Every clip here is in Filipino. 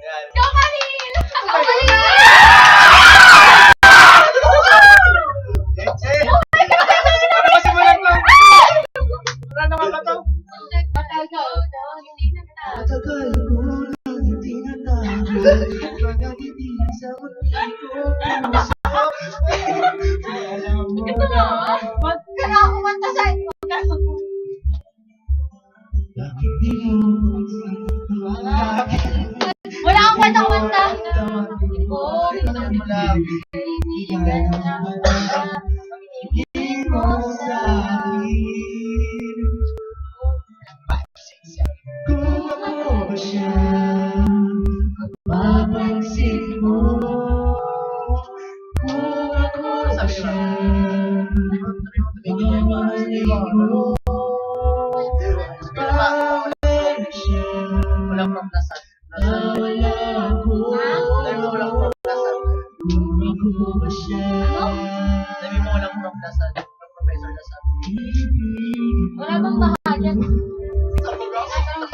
Ikaw mali! Ikaw mali! Ano ba simulan ko? Wala naman ba to? Matagal ko nang hindi natagay, hanggang hindi sa unti ko puso. Alam mo na, Huwag ka na kumanta sa bakit di mo wala akong kwenta-kwenta. Ibigin mo sa akin. Kung ako ba siya, mapapansin mo. Kung ako ba siya, mamahalin mo. Bawal na siya, Walang paglasan. nawala ako. Walang paglasan. Kung ako ba siya, Sabi mo walang paglasan. Professor Lasan. Wala bang baha dyan? Ang kailangan ko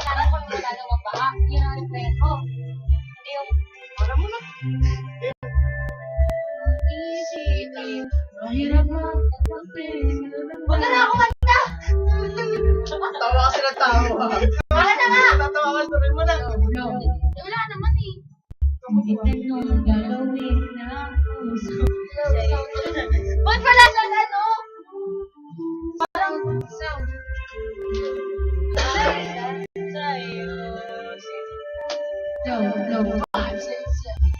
yung dalawang baha. Yun ang request ko. Hindi yung Wala mo na. isipin. mahirap magpapin. Huwag ka na kumanta! Tawa kasi ng tawa. Wala na nga! Tatawa ka, sabi mo na. Wala naman eh. Gagawin na puso. Ba't wala sa ano? Parang sound.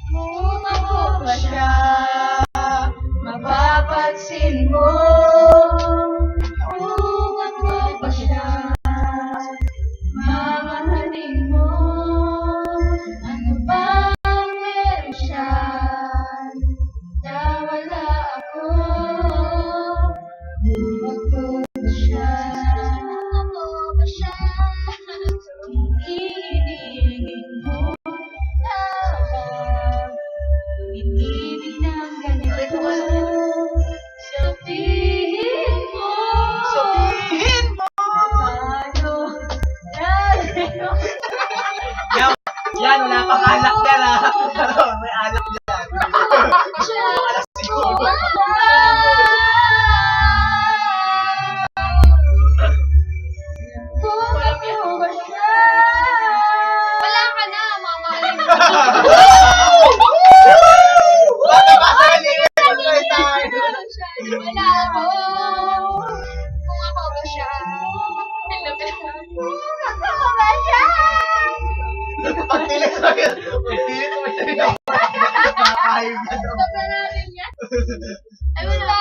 Kung ako ba siya, mapapansin mo. Kung ako ba siya, mamahalin mo. Ano bang meron siya, na wala ako. Kung ako ba siya, iibigin mo na ba? Ibigin ng ganito. Sabihin mo. Sabihin mo! Paano tayo? Yan, wala pang alak yan ha. May alak dyan. Alas siguro. Wala ka na, mama. Baka kasali na tayo. Wala ako. Kung ako ba siya? Kung ako ba siya? Pagpilit mo yun. Pagpilit mo yun. Nakakahib na daw. Stop na natin yan. Ay, wala.